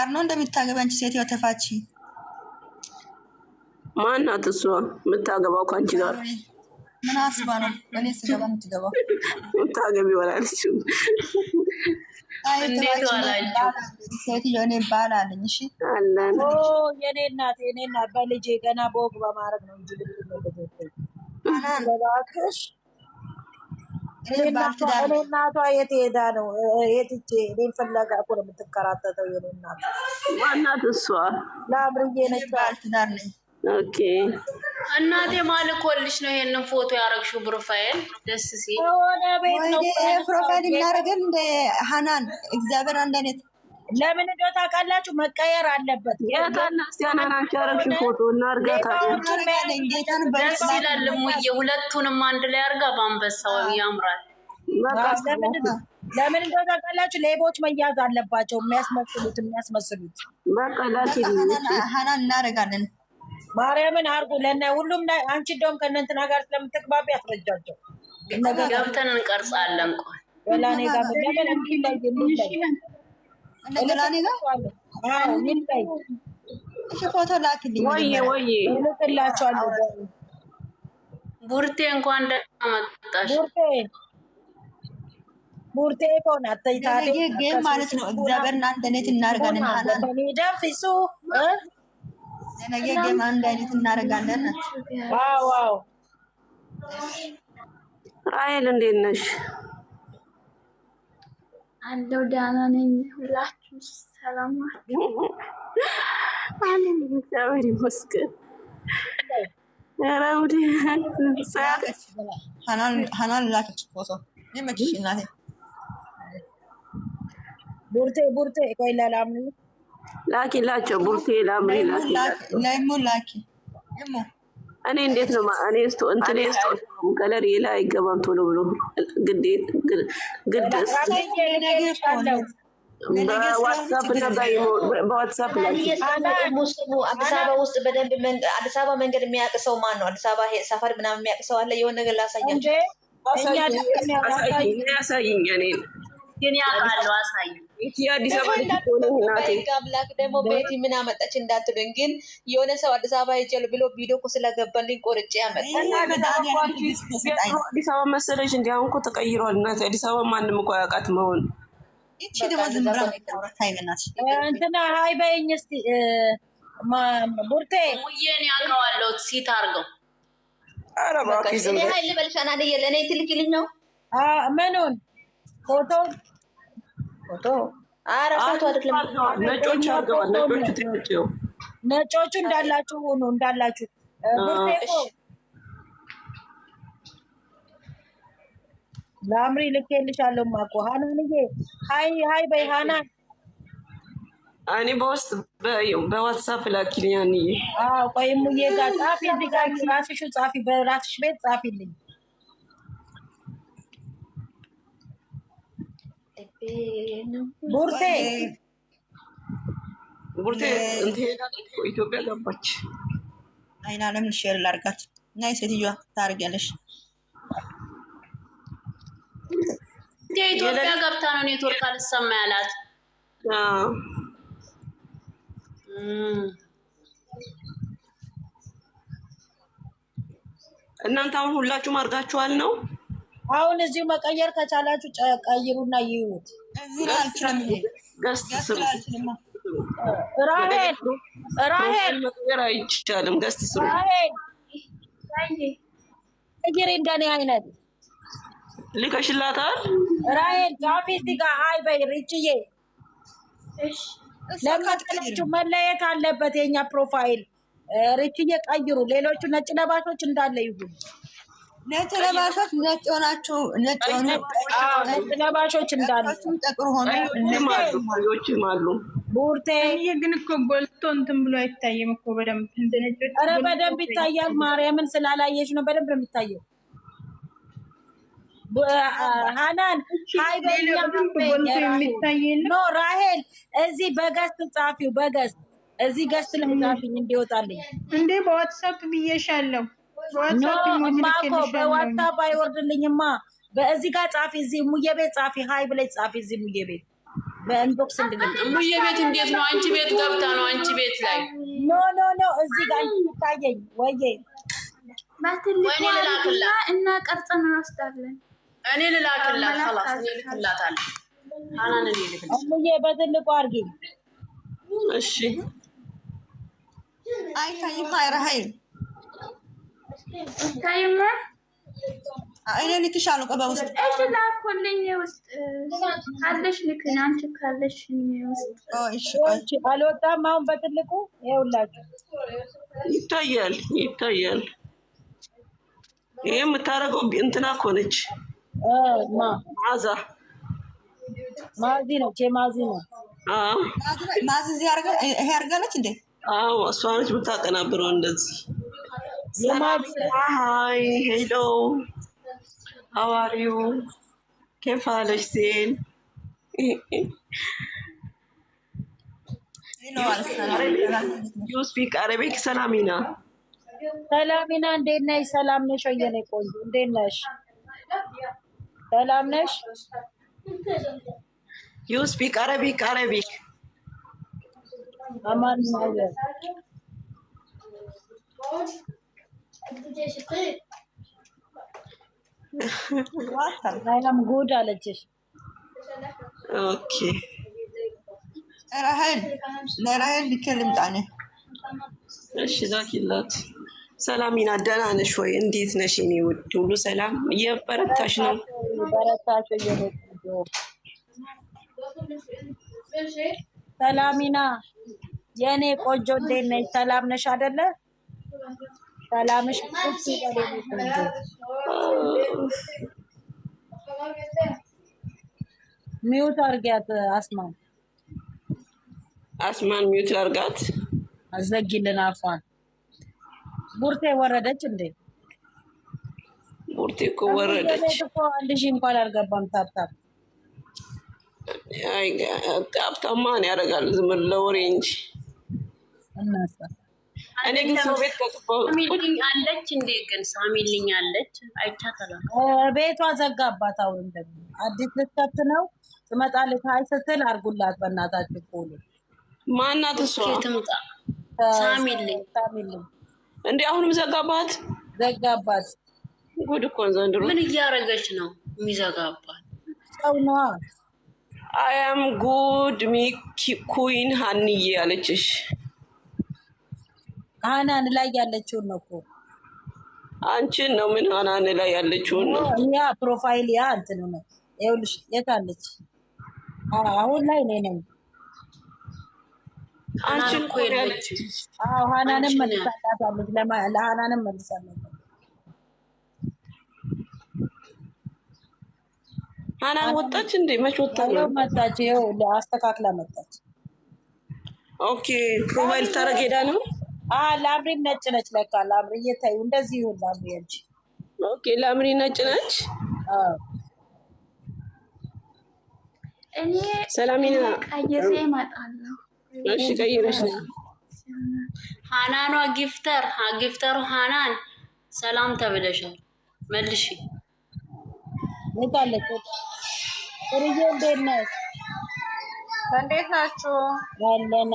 ትዳር ነው እንደምታገባ አንቺ ሴትዮ ተፋቺ ማናት እሷ የምታገባው ከአንቺ ጋር ምን አስባ ነው እኔ ስገባ የምትገባው ታገቢ ወላለች እንዴት ዋላችሁ ሴትዮ እኔ ባል አለኝ እሺ አለን የኔ እናት በልጄ ገና በወግ በማድረግ ነው እንጂ ለባክሽ እናቷ የት ሄዳ ነው የትቼ እኔን ፍለጋ እኮ ነው የምትከራተተው የኔ እናት ማናት እሷ ለአብርዬ ነች ባል ትዳር ነኝ ኦኬ እናቴ ማልኮልሽ ነው ይሄንን ፎቶ ያረግሽው ፕሮፋይል ደስ ሲል ሆነ ቤት ነው ፕሮፋይል እናደርገን እንደ ሀናን እግዚአብሔር አንዳነት ለምን እንደው ታውቃላችሁ መቀየር አለበት የታና ሲያናን አንቺ ያረግሽው ፎቶ እናርጋታለን ጌታን ደስ ይላል ሙዬ ሁለቱንም አንድ ላይ አርጋ ባንበሳው ያምራል ለምን እንደው ታውቃላችሁ ሌቦች መያዝ አለባቸው የሚያስመስሉት በቃ ላኪ ሀናን እናደርጋለን ማርያምን አርጉ ለና ሁሉም ላይ አንቺ እንደውም ከእነንትና ጋር ስለምትግባቢ አስረጃቸው ገብተን እንቀርጻለን ቆይ ወላኔ ጋር ለምን እንዲላይ እንደገላኔ ጋር አዎ ምን ላይ እሺ ፎቶ ላኪልኝ ወይ ልክላቸዋለሁ ቡርቴ እንኳን ደማጣሽ ቡርቴ ኮና ታይታሪ ጌም ማለት ነው እግዚአብሔርና አንድነት እናደርጋለን ሀናን ደምፊሱ ነገ ጌም አንድ አይነት እናደርጋለን ዋው ራይል እንዴት ነሽ አለው ዳና ነኝ ሁላችሁ ሰላም አለን እግዚአብሔር ይመስገን ያራውዲ ሰዓት ሀናን ላከች ፎቶ ይመችሽ እናቴ ቡርቴ ቆይ ላላምኒ ላኪላቸው ቡርቴ ላምሪ ላኪ እኔ እንዴት ነው እኔ እስቶ እንትኔ እስቶ ከለር ይላ አይገባም ቶሎ ብሎ ግድስ በዋትስአፕ እና በዋትስአፕ ላይ ሙስሊሙ አዲስ አበባ ውስጥ በደንብ አዲስ አበባ መንገድ የሚያውቅ ሰው ማን ነው? አዲስ አበባ ሰፈር ምናምን የሚያውቅ ሰው አለ? የሆነ ነገር ላሳያቸው። አሳይኝ እኔ ግን ያውቃለሁ አሳይ የአዲስ አበባ ልጅ አምላክ ደግሞ ቤቲ ምን አመጣች እንዳትሉኝ፣ ግን የሆነ ሰው አዲስ አበባ ሄጃለሁ ብሎ ቪዲዮ እኮ ስለገባልኝ ቆርጬ ያመጣል። አዲስ አበባ መሰለሽ እንዲ አሁን እኮ ተቀይሯል። እናት አዲስ አበባ ማንም እኮ ያውቃት መሆን እቺ ደግሞ ዝም ብላ ታይበናት እንትና ሃይ በይኝ እስቲ ቡርቴ ሙዬን ያውቀዋለሁ ሲት አርገው ኧረ እባክሽ እኔ ሃይ ልበልሻና ለኔ ትልኪልኝ ነው ምኑን ፎቶ ኧረ ፎቶ አይደለም ነጮች አርገዋል። ነጮቹ ትንጭው ነጮቹ እንዳላችሁ ሆኖ እንዳላችሁ ቡርቴ ላምሪ ልኬልሻለሁ ማቆ ሃናንዬ ሃይ በይ ሃናን እኔ በውስጥ በዋትስአፕ ላኪልኝ አንዬ ቆይ ሙዬ ጋር ጻፊ ድጋሚ ራስሽ ጻፊ በራስሽ ቤት ጻፊልኝ ቡርቴ ኢትዮጵያ ገባች። አይና ለምን ሼር ላድርጋት እና የሴትዮዋ ታርጊያለሽ የኢትዮጵያ ገብታ ነው ኔትወርክ አልሰማ ያላት። እናንተ አሁን ሁላችሁም አድርጋችኋል ነው? አሁን እዚሁ መቀየር ከቻላችሁ ቀይሩና ይዩት። እዚህ ላይ አልችልም ራሄል መቀየር አይቻልም። ገስት ስሩ እግሬ እንደኔ አይነት ልከሽላታል። ራሄል ጃፊት ጋር ሃይ በይ ሪችዬ ለማጥላችሁ መለየት አለበት የኛ ፕሮፋይል። ሪችዬ ቀይሩ። ሌሎቹ ነጭ ለባሾች እንዳለ ይሁን። ነጭ ለባሾች ነጭ ሆናችሁ ነጭ ለባሾች እንዳለ ጥቁር ሆኖ ልጆችም አሉ። ቡርቴ ግን እኮ ጎልቶ እንትን ብሎ አይታየም እኮ በደንብ እንደነጮች። ኧረ በደንብ ይታያል። ማርያምን ስላላየሽ ነው። በደንብ ነው የሚታየው። ሃናን ሃይ በይኛ ኖ ራሄል እዚህ በገስት ጻፊው በገስት እዚህ ገስት ለምታፊኝ እንዲወጣልኝ እንዴ በዋትስአፕ ብዬሻለሁ። በዋትስአፕ አይወርድልኝማ። በዚህ ጋር ጻፊ፣ እዚህ ሙዬ ቤት ጻፊ፣ ሃይ ብለሽ ጻፊ። እዚህ ሙዬ ቤት በኢንቦክስ እንድልክ እሙዬ ቤት እንዴት ነው? አንቺ ቤት ገብታ ነው አንቺ ቤት ላይ ኖ እዚህ ጋር ታየኝ ወይዬ በትልቁ እና ቀርጸን እንወስዳለን። እኔ ልላክላት خلاص እኔ ልክላታለሁ። አናን እኔ ልክላት እሙዬ በትልቁ አድርጊ እሺ አይታይም አይረሃይም ታይማ እኔ ልክሻለሁ በውስጥ እሺ ላኩልኝ ውስጥ ካለሽ ልክና አንቺ ካለሽ ውስጥ እሺ አልወጣም አሁን በትልቁ ይኸውላችሁ ይታያል ይሄ የምታረገው እንትና እኮ ነች ማዚ ነው ማዚ እዚህ ይሄ አድርጋለች እንዴ? አዎ እሷ ነች የምታቀናብረው እንደዚህ ሃይ ሄሎ how are you كيف حالك زين you speak Arabic ሰላሚና እንዴት ነሽ? ሰላም ነሽ? የኔ ቆንጆ እንዴት ነሽ? ሰላም ነሽ? you speak Arabic አማን ነው ሰላም ጉድ አለችሽ። ኦኬ ራሄል ቢከልም ጣኔ እሺ ዛኪላት ሰላሚና ደህና ነሽ ወይ? እንዴት ነሽ? እኔ ውድ ሁሉ ሰላም እየበረታሽ ነው? ሰላሚና የኔ ቆንጆ እንዴት ነሽ? ሰላም ነሽ አይደለ? ሰላምሽ ቁጭ ይበል ቆንጆ። ሚውት አርጋት አስማን ሚውት አርጋት አዘጊልን አፏን። ቡርቴ ወረደች እንዴ? ቡርቴ እኮ ወረደች እኮ አንድ ሺህ እንኳን አልገባም። ታብታብ አይ ታብታማን ያደርጋል ዝም ለወሬ እንጂ እናሳ እኔ ግን ሰው ቤት ሳሚልኝ አለች እንዴ? ግን ሳሚልኝ አለች አይቻታለሁ። ቤቷ ዘጋባት። አሁን ደግሞ አዲስ ልትከፍት ነው ትመጣለች። አይ ስትል አርጉላት በእናታችሁ ቆሉ። ማናት እሷ? ትምጣ ሳሚልኝ እንዴ አሁንም ዘጋባት። ጉድ እኮ ዘንድሮ ምን እያደረገች ነው የሚዘጋባት? ሰው ነዋ። አይ አም ጉድ ሚ ኩዊን ሀንዬ አለችሽ። ሀናን ላይ ያለችውን ነው እኮ አንቺን ነው። ምን ሀናን ላይ ያለችውን ነው? ያ ፕሮፋይል ያ እንትን ነው። ይኸውልሽ የት አለች? አሁን ላይ ነኝ። አንቺን እኮ ያለችሽ። አዎ ሀናንም መልሳታለች። ለሀናንም መልሳለች። ሀናን ወጣች እንዴ? መች ወጣች? መጣች። ይኸው አስተካክላ መጣች። ኦኬ ፕሮፋይል ታረግ ሄዳ ነው። ላምሪም ነጭ ነች ለካ። ላምሪ እየታዩ እንደዚህ ይሁን። ላምሪ እንጂ ኦኬ ላምሪ ነጭ ነች። እኔ ሰላሚና ቀይሬ እመጣለሁ። እሺ ቀይረሽ ነው። ሀናኗ ጊፍተሩ ሀናን ሰላም ተብለሻል። መልሺ ነታለች። ርዬ እንዴት ነሽ? እንዴት ናችሁ? አለን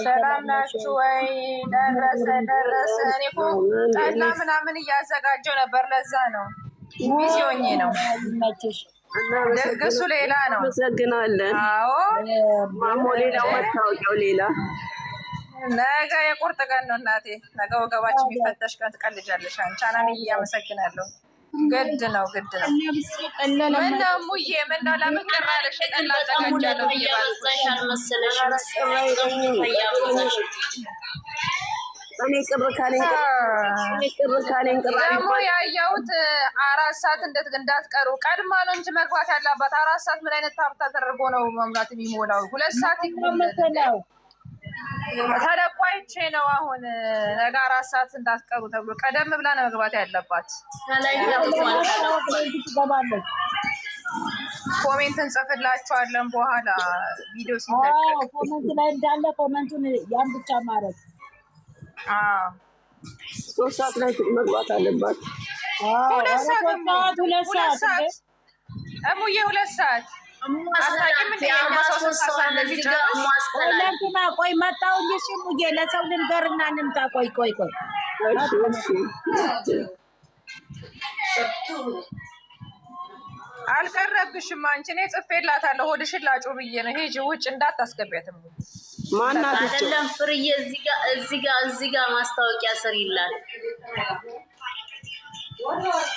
ሰላም ናችሁ ወይ? ደረሰ። እኔ እኮ ጠላ ምናምን እያዘጋጀው ነበር። ለዛ ነው ቢዚ ሆኜ ነው። ድግሱ ሌላ ነው። አመሰግናለን። አዎ ማሞ ሌላው መታወቂያው ሌላ። ነገ የቁርጥ ቀን ነው እናቴ። ነገ ወገባችን የሚፈተሽ ቀን ትቀልጃለሽ። ቻናን እያመሰግናለሁ። ግድ ነው። ምነው ሙዬ ምነው ለምን ቅር አለሽ? ጠላ አዘጋጃለሁ እያበዛሻል መሰለሽ። እኔ ቅር ካለኝ ደግሞ ያየሁት 4 ሰዓት እንዳትቀሩ ቀድማ ነው እንጂ መግባት ያለባት። 4 ሰዓት ምን አይነት ታብታ ተደርጎ ነው መሙላት የሚሞላው? 2 ሰዓት ይቆምተላው ተለቋይቼ ነው። አሁን ነገ 4 ሰዓት እንዳትቀሩ ተብሎ ቀደም ብላ ነው መግባት ያለባት። ኮሜንት እንጽፍላችኋለን በኋላ ቪዲዮ ሲለቀቅ። ኮሜንት ላይ እንዳለ ኮሜንቱን ያን ብቻ ማድረግ 3 ሰዓት ላይ መግባት አለባት። 2 ሰዓት እሙዬ 2 ሰዓት ቆይ መጣሁ ሙዬ ለሰው ልንገርና እንምጣ። ቆይ አልቀረብሽም አንቺ። እኔ ጽፌላታለሁ ሆድሽን ላጩ ብዬ ነው። ሂጂ ውጭ እንዳታስገቢያትም። ማናት አይደለም ፍርዬ እዚህ ጋር ማስታወቂያ ስር ይላል።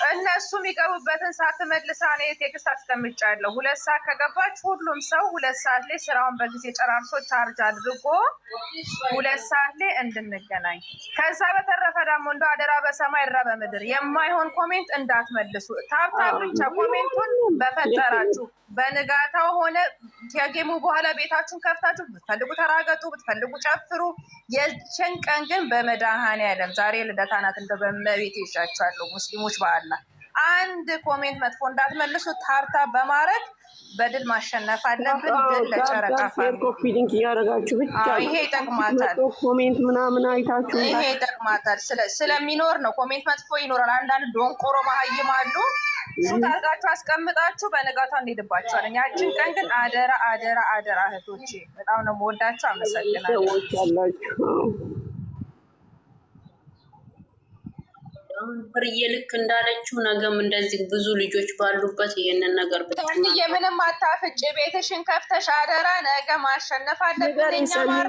እነሱ የሚገቡበትን ሰዓት መልሳ እኔ ቴክስት አስቀምጫለሁ። 2 ሰዓት ከገባች ሁሉም ሰው 2 ሰዓት ላይ ስራውን በጊዜ ጨራርሶ ቻርጅ አድርጎ 2 ሰዓት ላይ እንድንገናኝ። ከዛ በተረፈ ደግሞ እንደ አደራ በሰማይ እራ በምድር የማይሆን ኮሜንት እንዳትመልሱ። ታብታብ ብቻ ኮሜንቱን በፈጠራችሁ በንጋታው ሆነ ከጌሙ በኋላ ቤታችሁን ከፍታችሁ ብትፈልጉ ተራገጡ፣ ብትፈልጉ ጨፍሩ። የችን ቀን ግን በመድኃኔዓለም ዛሬ ልደታ ናት። እንደ በመቤት ይሻችኋለሁ ሙስሊሞች በአላ አንድ ኮሜንት መጥፎ እንዳትመልሱ። ታርታ በማድረግ በድል ማሸነፍ አለብን። ድል ለጨረቃ ሊንክ እያደረጋችሁ ብቻ ይሄ ይጠቅማታል። ኮሜንት ምናምን አይታችሁ ይሄ ይጠቅማታል። ስለሚኖር ነው። ኮሜንት መጥፎ ይኖራል። አንዳንድ ዶንቆሮ መሀይም አሉ። ሹት አድርጋችሁ አስቀምጣችሁ በነጋቷ እንሄድባችኋል። ያችን ቀን ግን አደራ አደራ አደራ እህቶቼ፣ በጣም ነው የምወዳችሁ። አመሰግናለሁ። ፍርዬ ልክ እንዳለችው ነገም እንደዚህ ብዙ ልጆች ባሉበት ይሄንን ነገር ብትይ ምንም አታፍጭ። ቤትሽን ከፍተሽ አደራ ነገ ማሸነፍ አለብን። እኛ ማር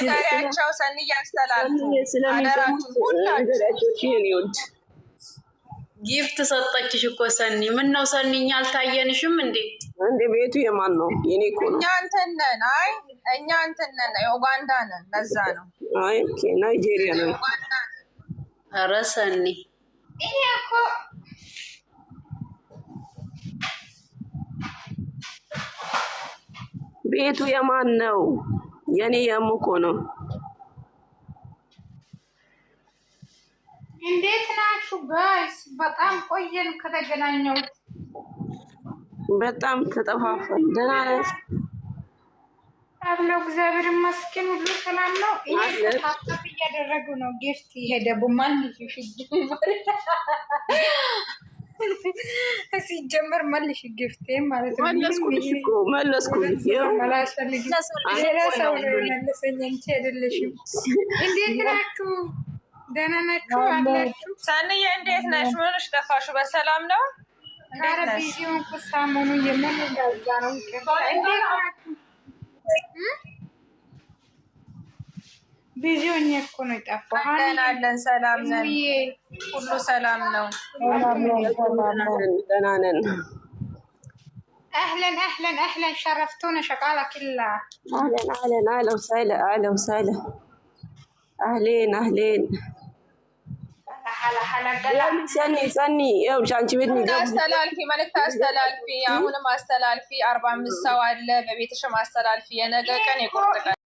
ነገሪያቸው ሰኒ ያስተላልፉ አደራችሁ ሁላችሁ። ጊፍት ሰጠችሽ እኮ ሰኒ። ምን ነው ሰኒ እኛ አልታየንሽም እንዴ? እንዴ ቤቱ የማን ነው? የኔ እኮ ነው። እኛ እንትን ነን። አይ እኛ እንትን ነን፣ ዩጋንዳ ነን። ለዛ ነው። አይ ኦኬ ናይጄሪያ ነው። ኧረ ሰኒ ይሄ እኮ ቤቱ የማን ነው? የኔ የሙኮ ነው። እንዴት ናችሁ ጋይስ? በጣም ቆየን ከተገናኘው። በጣም ተጠፋፈን። ደህና ነሽ? አብለው እግዚአብሔር ይመስገን ሁሉ ሰላም ነው። ይሄ ታጣፍ እያደረጉ ነው። ጊፍት ይሄደ ቡማን ልጅሽ ሲጀመር መልሽ ጊፍቴ ማለት ነው። መለስኩልሽ እኮ መለስኩልሽ። ሰው ነው የመለሰኝ እንጂ አይደለሽም። እንዴት ናችሁ? ደህና ናችሁ አላችሁ? ሳንዬ እንዴት ነሽ? ምንሽ ጠፋሽ? በሰላም ነው? ኧረ ቪዲዮን ሳሙኑ የምንጋዛ ነው። ቪዲዮን እኮ ነው የጠፋው። አለን ሰላም ነን፣ ሁሉ ሰላም ነው። ደህና ነን። اهلا اهلا اهلا شرفتونا شقالة كلها. اهلا اهلا اهلا وسهلا اهلا وسهلا اهلين اهلين ሰኒ ያው ሻንቺ ቤት ነው አስተላልፊ መልዕክት አስተላልፊ። አሁንም አስተላልፊ። 45 ሰው አለ በቤትሽም አስተላልፊ። የነገ ቀን የቁርጥ ቀን